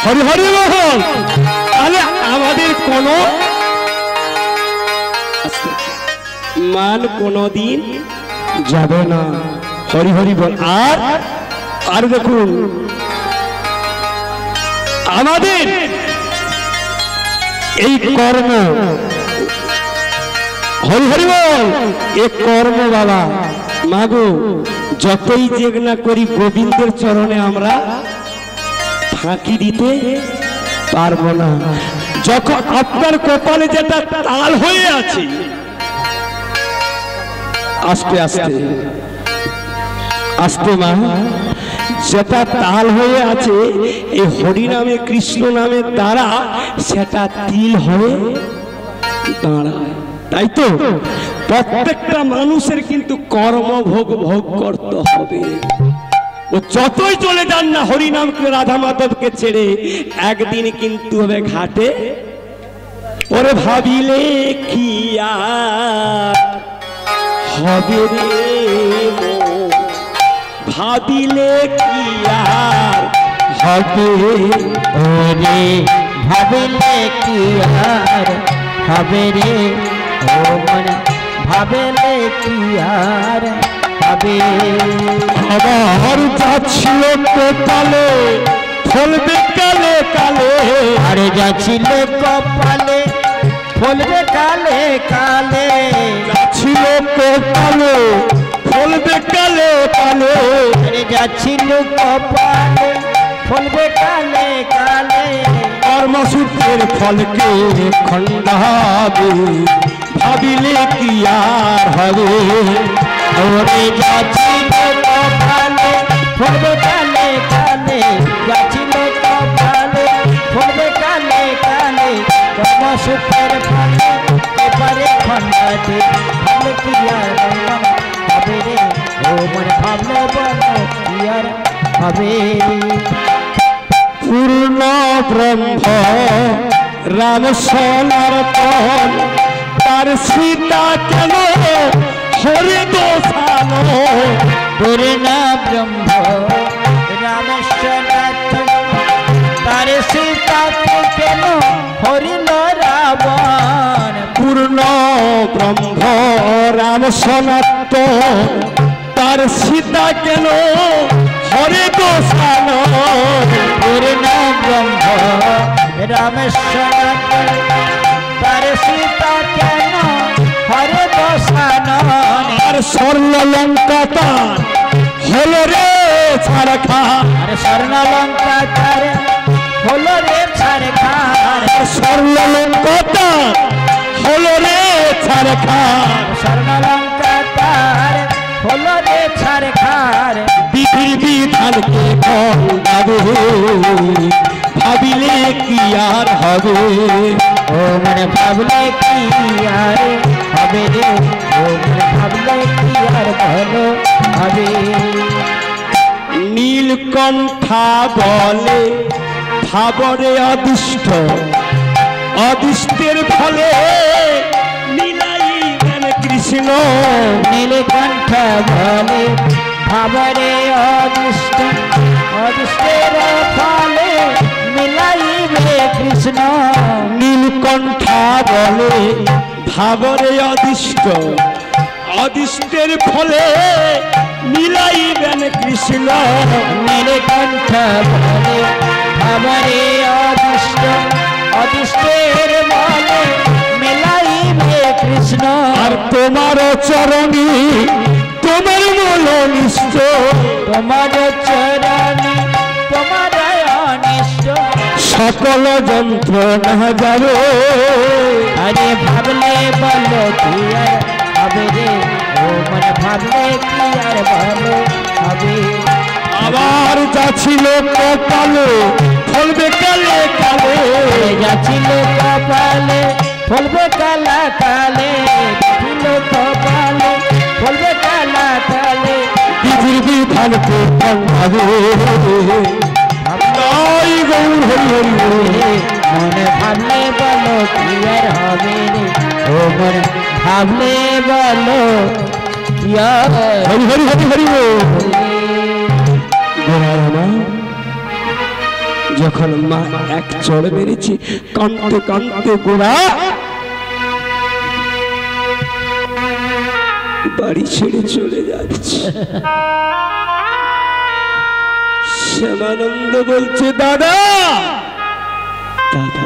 হরি হরি বল। তাহলে আমাদের কোনো মান কোনোদিন যাবে না। হরি হরি বল। আর দেখুন আমাদের এই কর্ম, হরি হরি বল, এ কর্ম বাবা মাগো যতই যেগনা করি গোবিন্দের চরণে আমরা ফাঁকি দিতে পারবো না। যখন আপনার কপালে যেটা তাল হয়ে আছে, আস্তে আস্তে আস্তে মা, যেটা তাল হয়ে আছে এই হরি নামে কৃষ্ণ নামের দ্বারা সেটা তিল হয়ে দাঁড়ায়। তাই তো প্রত্যেকটা মানুষের কিন্তু কর্মভোগ ভোগ করতে হবে। ও যতই চলে যান না হরিনামকে রাধা মাধবকে ছেড়ে, একদিন কিন্তু হবে ঘাটে। ওরে ভাবিলে কি আর হবে রে, ভাবিলে কি আর হবে ওরে, ভাবিলে কি আর হবে রে, ও মন ভাবিলে কি আর হবে। আমার যাচ্ছিল কপালে ফলবে কালে কালে, আরে যাচ্ছিল কপালে ফলবে কালে কালে, যাচ্ছিল কপালে ফলবে কালে কালে, আরে যাচ্ছিল কপালে ফলবে কালে কালে, কর্মসূত্রের ফলকে খণ্ডাবে, ভাবিলে কি আর হবে। ওরে যাচ্ছিল কপালে ফলবে কালে কালে, যাচ্ছিল কপালে ফলবে কালে কালে, কর্মসূত্রের ফলে এবারে খণ্ডাবে, ভাবলে কি আর হবে রে, ও মন ভাবলে বলো কি আর হবে। পূর্ণ ব্রহ্ম রাম সনাতন, তার সীতা কেন হরে দোষানো, পূর্ণ ব্রহ্ম রাম সনাতন, তার সীতাকে কেন হরিল রাবণ। পূর্ণ ব্রহ্ম রাম সনাতন, তার সীতা কেন হরে দোষানো, পূর্ণ ব্রহ্ম রাম সনাতন, তার সীতা কেন হরে দোষানন। আর স্বর্ণ লঙ্কা তার হলো রে ছাড়খার, আর স্বর্ণলঙ্কা তার হলো রে ছাড়খার, স্বর্ণ লঙ্কা তার হলো রে ছাড়খার, স্বর্ণলঙ্কা তার হলো রে ছাড়খার। বিধির বিধানকে খণ্ডাবে, ভাবিলে কি আর হবে। ও মনে ভাবলে কি আর হবে রে, ও মনে ভাবলে কি আর ভালো হবে। নীলকণ্ঠা বলে ভাবরে অদৃষ্ট, অদৃষ্টের ফলে মিলাইবেন কৃষ্ণ, নীলকণ্ঠ বলে ভাবরে অদৃষ্ট, অদৃষ্টের ফলে মিলাইবে কৃষ্ণ। নীলকণ্ঠা বলে ভাবরে অদৃষ্ট, অদৃষ্টের ফলে মিলাইবেন কৃষ্ণ, নীলকণ্ঠ বলে ভাবরে অদৃষ্ট, অদৃষ্টের বলে মিলাইবে কৃষ্ণ। আর তোমার চরণে তোমার মূল নিষ্ঠ, তোমার চরণে তোমার অনিষ্ট, সকল যন্ত্রণা যাবে। আরে ভাবলে বলো কি আর হবে রে, ও মনে ভাবলে কি আর ভালো হবে। আবার যাচ্ছিল কপালে ফলবে কালে কালে, যাচ্ছিল কপালে ফলবে কালা কালে, যাচ্ছিল কপালে ফলবে কালা কালে, বিধির বিধানকে খণ্ডাবে, তাই গৌর হরি হরি বল। মনে ভাবলে বলো কি আর হবে রে, ও মনে ভাবলে বলো কি আর হরি হরি হরি হরি বল। হবে। যখন মা এক চড় মেরেছে, কাঁদতে কাঁদতে গোড়া বাড়ি ছেড়ে চলে যাচ্ছে। শ্যামানন্দ বলছে, দাদা দাদা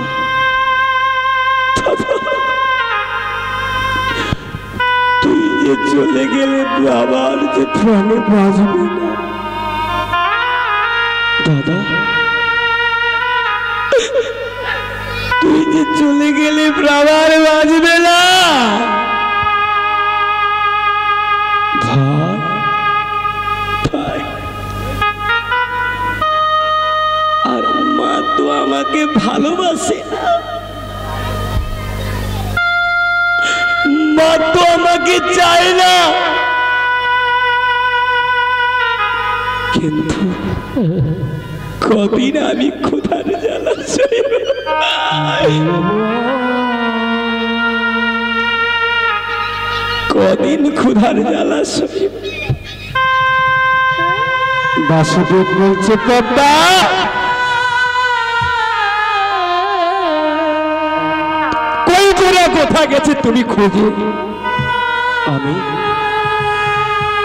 তুই যে চলে গেলে আবার যে প্রাণে বাঁচবে না। দাদা তুই যে চলে গেলে প্রাণ বাঁচবে না। আর মা তো আমাকে ভালোবাসে না, মা তো আমাকে চায় না, কিন্তু কদিন আমি ক্ষুধার জ্বালা সইব, কদিন ক্ষুধার জ্বালা সইব। বাসুদেব বলছে, পদ্মা কই তোরা কোথা গেছে তুমি খোঁজে। আমি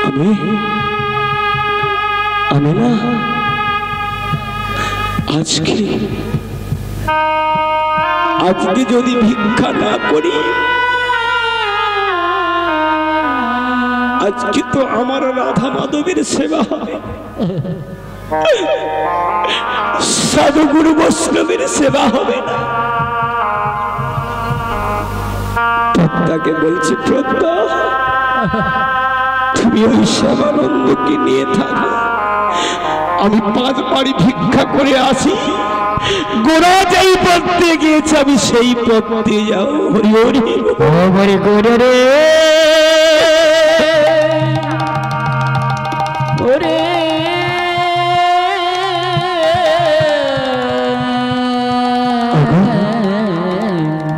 আমি আমি না আজকে যদি ভিক্ষা না করি, আজকে তো আমার রাধা মাধবের সেবা হবে, সাধুগুরু বৈষ্ণবের সেবা হবে না। পদ্মাকে বলছি, পদ্মা তুমি ওই শ্যামানন্দকে নিয়ে থাকো, আমি 5 বাড়ি ভিক্ষা করে আসি, গোড়া যেই পথে গিয়েছে আমি সেই পথে যাও। হরি হরি হরি গোড়ে রে ওরে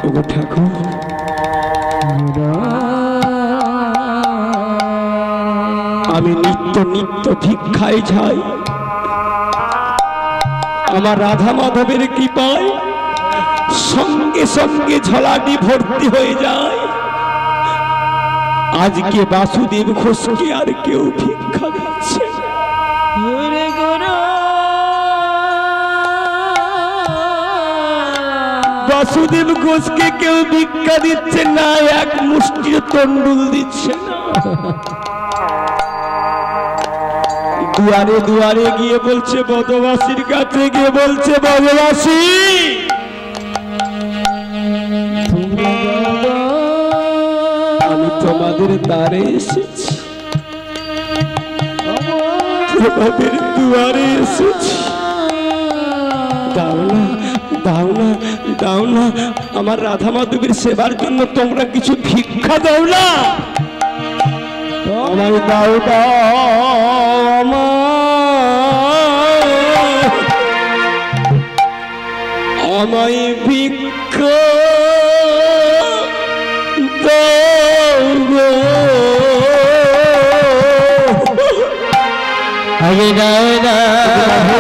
ওগো ঠাকুর, আমি নিত্য নিত্য ভিক্ষায় যাই, আমার রাধা মাধবের কৃপায় সঙ্গে সঙ্গে ঝলাটি ভর্তি হয়ে যায়। আজকে বাসুদেব ঘোষকে আর কেউ ভিক্ষা দিচ্ছে বাসুদেব ঘোষকে কেউ ভিক্ষা দিচ্ছে না, এক মুষ্টি তন্ডুল দিচ্ছে না। দুয়ারে দুয়ারে গিয়ে বলছে, বদবাসীর কাছে গিয়ে বলছে, বদবাসী আমি তোমাদের দ্বারে এসেছি, তোমাদের দুয়ারে এসেছি, দাও না দাও না দাও না, আমার রাধা মাধবের সেবার জন্য তোমরা কিছু ভিক্ষা দাও না, আমায় দাও দাও আমায় ভিক্ষা দাও গো, আগে দাও দাও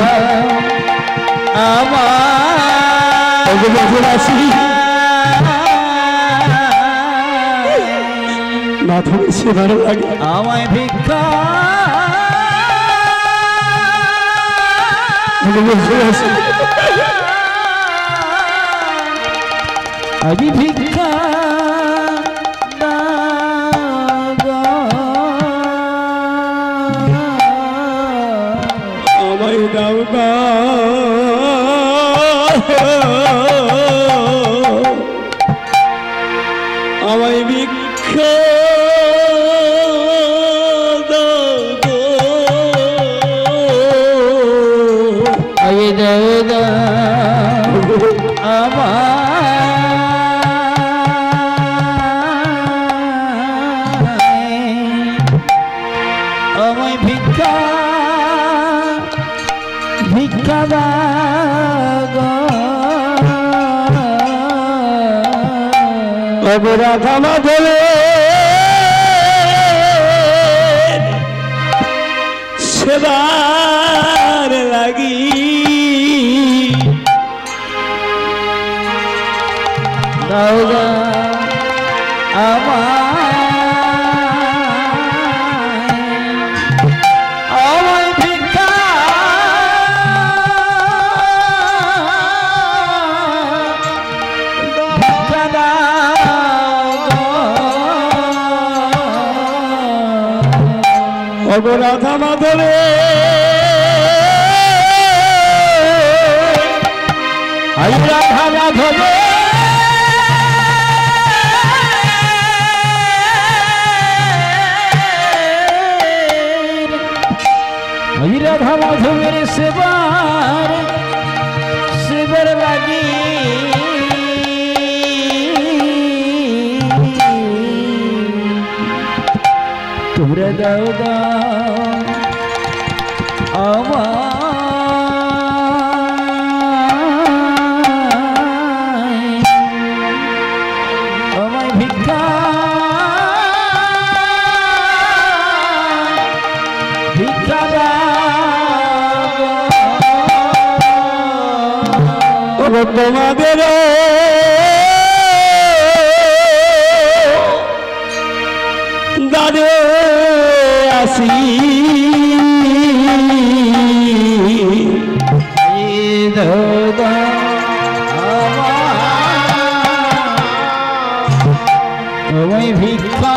আমার আসি মাধবের সেবার লাগে আমায় ভিক্ষা আমি ভিক্ষা আমায় দাও গো, আমায় ভিক্ষা দাও গো, আমায় দাও দাও আমায় ভিক্ষা ভিক্ষা দাও গো, রাধা মাধবের সেবার লাগি গো রাধা মাধবে হরি রাধা মাধবে হরি রাধা মাধবের সেবার লাগি তোমরা দাও আমায় ভিক্ষা তোমাদের দাদে আসি আমায় ভিক্ষা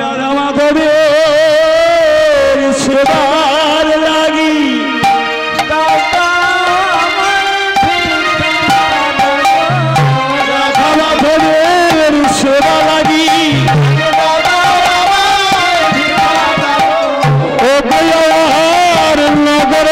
রাধা মাধবে সেবার লাগি রাধা মাধবের সেবা লাগি ও দয়ার নগর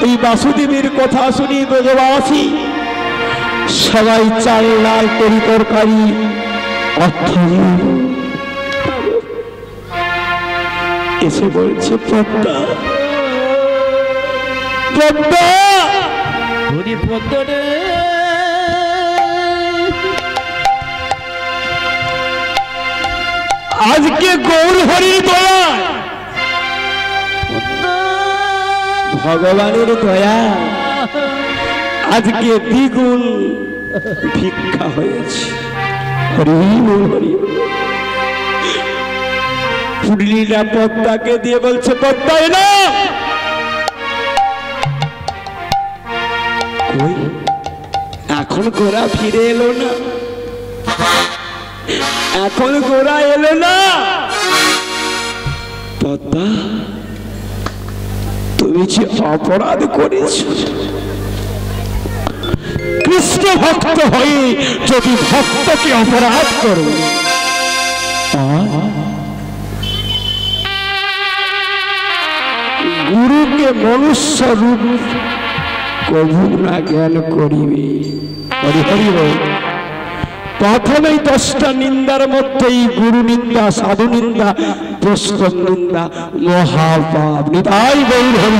এই বাসুদেবের কথা শুনি ব্রজবাসী সবাই চাল লাল তরি তরকারি অর্থ এসে বলছে পদ্মা পদ্মা আজকে গৌর হরি দয়া ভগবানের দয়া আজকে দ্বিগুণ ভিক্ষা হয়েছে হরি হরি পুরলিনা পদ্মাকে দিয়ে বলছে পদ্মা এলো কই এখন গোরা ফিরে এলো না এখন গোরা এলো না পদ্মা তুমি যে অপরাধ করেছ কৃষ্ণ ভক্ত হয়ে যদি ভক্তকে অপরাধ করো গুরুকে মনুষ্য রূপ কবু না জ্ঞান করিবে হরি হরি বল প্রথমেই 10টা নিন্দার মধ্যেই গুরু নিন্দা সাধু নিন্দা বৈষ্ণব নিন্দা মহাপাপ নিতাই গৌর হরি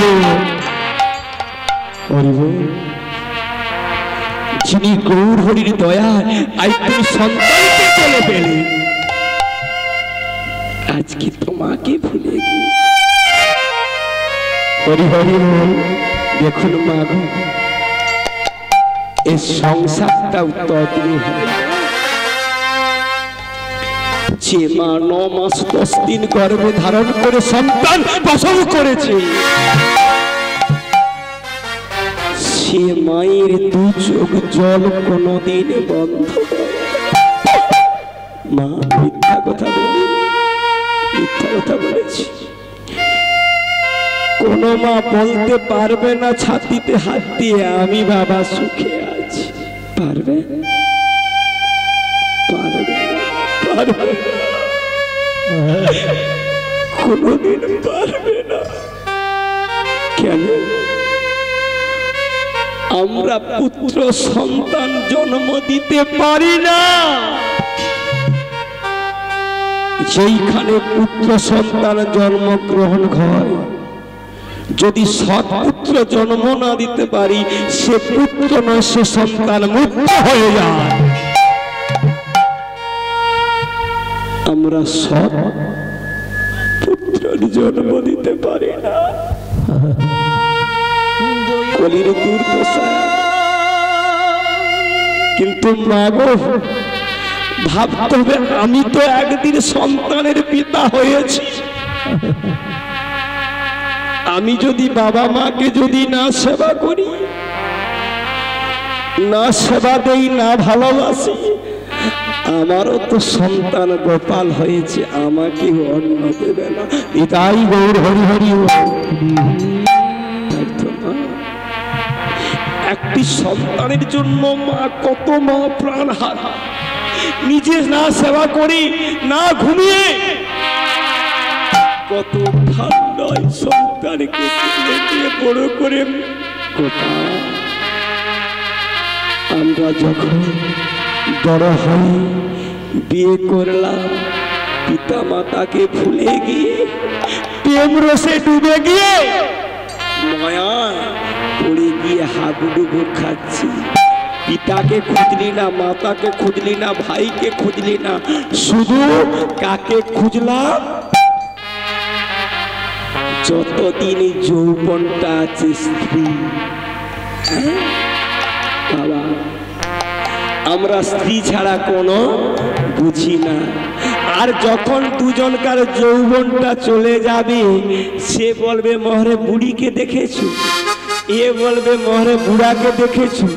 হরি বল যিনি গৌর হরির দয়ায় আজ তুমি সন্তানকে চলে পেলে আজকে তোমাকে ভুলে গিয়েছি হরি হরি বল দেখুন মাগো এই সংসারটাও তদ্রূপ হবে যে মা 9 মাস 10 দিন গর্ভে ধারণ করে সন্তান প্রসব করেছে সে মায়ের 2 চোখ জল কোনোদিন বন্ধ মা মিথ্যা কথা বলেছি কোন মা বলতে পারবে না ছাতিতে হাত দিয়ে আমি বাবা সুখে আছি পারবে পারবে না, কোনোদিন পারবে না। কেন? আমরা পুত্র সন্তান জন্ম দিতে পারি না। যেইখানে পুত্র সন্তান জন্মগ্রহণ হয়, যদি সৎপুত্র জন্ম না দিতে পারি, সে পুত্র নয়, সে সন্তান মুক্ত হয়ে যায়। আমরা সৎ পুত্রের জন্ম দিতে পারি না। কলির দুর্দশা। কিন্তু মা গো, ভাবতে হবে, আমি তো একদিন সন্তানের পিতা হয়েছি। আমি যদি বাবা মাকে যদি না সেবা করি, না সেবা দেই, না ভালোবাসি, আমারও তো সন্তান গোপাল হয়েছে, আমাকে অন্ন দেবে না। এটাই গৌর হরি হরি। একটি সন্তানের জন্য মা কত মা প্রাণ হারা, নিজে না সেবা করি, না ঘুমিয়ে, কত ঠান্ডায় সন্তানকে বড় করে। আমরা যখন বড় হই, বিয়ে করলাম, পিতা মাতাকে ভুলে গিয়ে, প্রেম রসে ডুবে গিয়ে, মায়ায় পড়ে গিয়ে হাবুডুবু খাচ্ছি। পিতাকে খুঁজলি না, মাতাকে খুঁজলি না, ভাইকে খুঁজলি না, শুধু কাকে খুঁজলাম? যতদিন যৌবনটা আছে স্ত্রী। বাবা, আমরা স্ত্রী ছাড়া কোনো বুঝি না। আর যখন দুজনকার যৌবনটা চলে যাবে, সে বলবে মহরে বুড়িকে দেখেছো, এ বলবে মহরে বুড়াকে দেখেছো।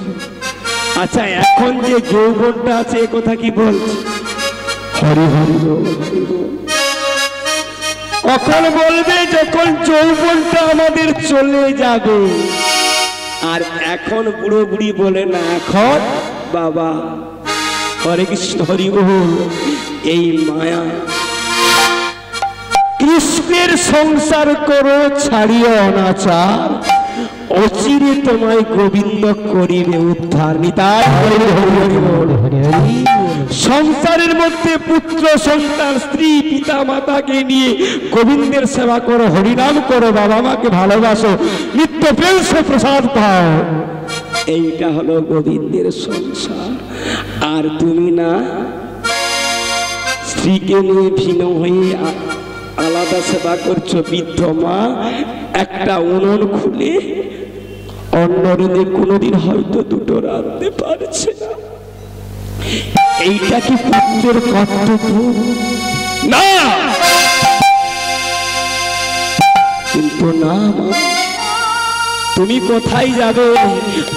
আচ্ছা, এখন যে যৌবনটা আছে, এ কথা কি বলছে? হরি হরি বল। এখন বলবে যখন যৌবনটা আমাদের চলে যাবে। আর এখন বুড়ো বুড়ি বলে না, এখন বাবা। হরে কৃষ্ণ হরি বল। এই মায়া, কৃষ্ণের সংসার করো ছাড়িও অনাচার, অচিরে তোমায় গোবিন্দ করিবে উদ্ধার। নিতাই সংসারের মধ্যে পুত্র সন্তান স্ত্রী পিতা মাতাকে নিয়ে গোবিন্দের সেবা করো, হরিনাম করো, বাবা মাকে ভালোবাসো, নিত্য প্রেম সে প্রসাদ পাও। এইটা হলো গোবিন্দের সংসার। আর তুমি না স্ত্রীকে নিয়ে ভিন্ন হয়ে আলাদা সেবা করছো। বৃদ্ধ মা একটা উনুন খুলে অন্ন রেঁধে কোনোদিন হয়তো দুটো রাঁধতে পারছে না। এইটা কি পুত্রের কর্তব্য? না। কিন্তু না মা, তুমি কোথায় যাবে?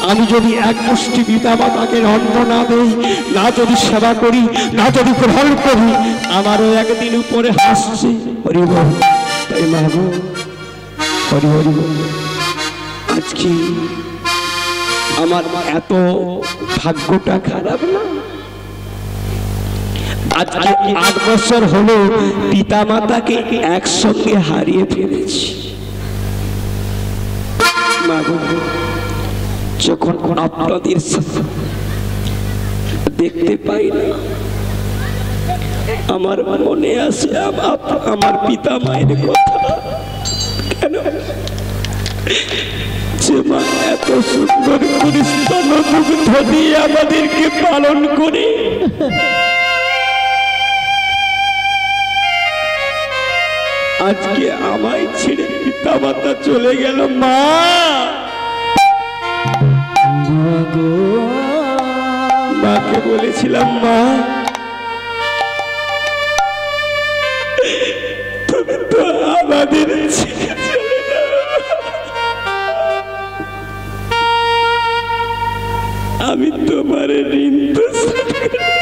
আমি যদি এক মুষ্টি পিতা মাতাকে অন্ন না দেই, না যদি সেবা করি, না যদি গ্রহণ করি, আমারও একদিন উপরে হাসছে। হরি বল। তাই মা গো, হরি হরি বল। আজকে আমার এত ভাগ্যটা খারাপ না? আজকে 8 বছর হলো পিতা মাতাকে একসঙ্গে হারিয়ে ফেলেছি। যখন আপনাদের দেখতে পাই না, আমার মনে আসে আমার পিতা মায়ের কথা। কেন যে মা এত সুন্দর করে স্তনদুগ্ধ দিয়ে আমাদেরকে পালন করে, আজকে আমায় ছেড়ে পিতা মাতা চলে গেল। মা, মাকে বলেছিলাম, মা তুমি তো আমাদের ছেড়ে চলে যাও। আমি তোমার ঋণ তো শোধ করতে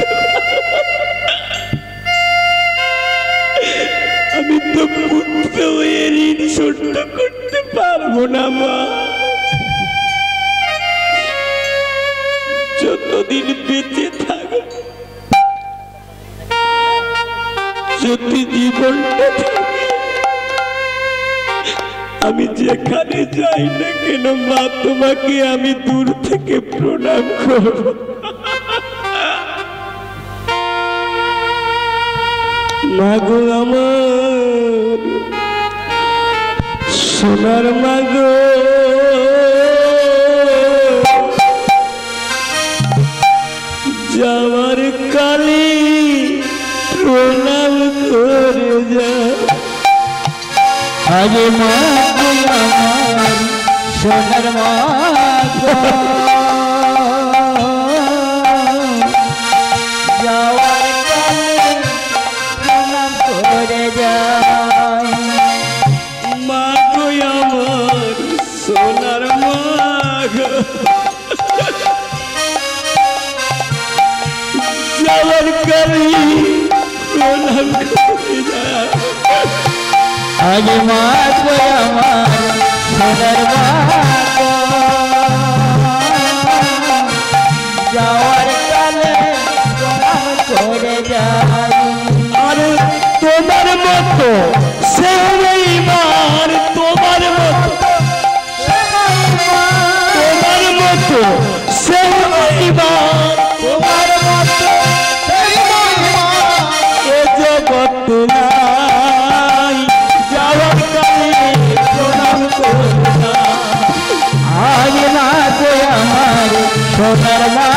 আমি তো পুত্র হয়ে ঋণ শোধ করতে পারবো না মা। যতদিন বেঁচে থাকো যদি জীবনটা থাকে, আমি যেখানে যাই না কেন মা তোমাকে আমি দূর থেকে প্রণাম করব। মাগো আমার সোনার মাগো, যাওয়ার কালে প্রণাম করে যা। আরে মা গো আমার সোনার মা গো, যাওয়ার কালে প্রণাম করে যাই। মা গো আমার সোনার মা গো, যাওয়ার কালে প্রণাম করে যা। আরে মা গো আমার সোনার মা গো, যাওয়ার কালে প্রণাম করে যাই। আরে তোমার মতো সে বেঈমান, তোমার মতো তোমার মতো সে বেঈমান, তোমার মতো এ জগৎ নাই, যাওয়ার কালে প্রণাম করো না। আরে মা গো আমার সোনার মা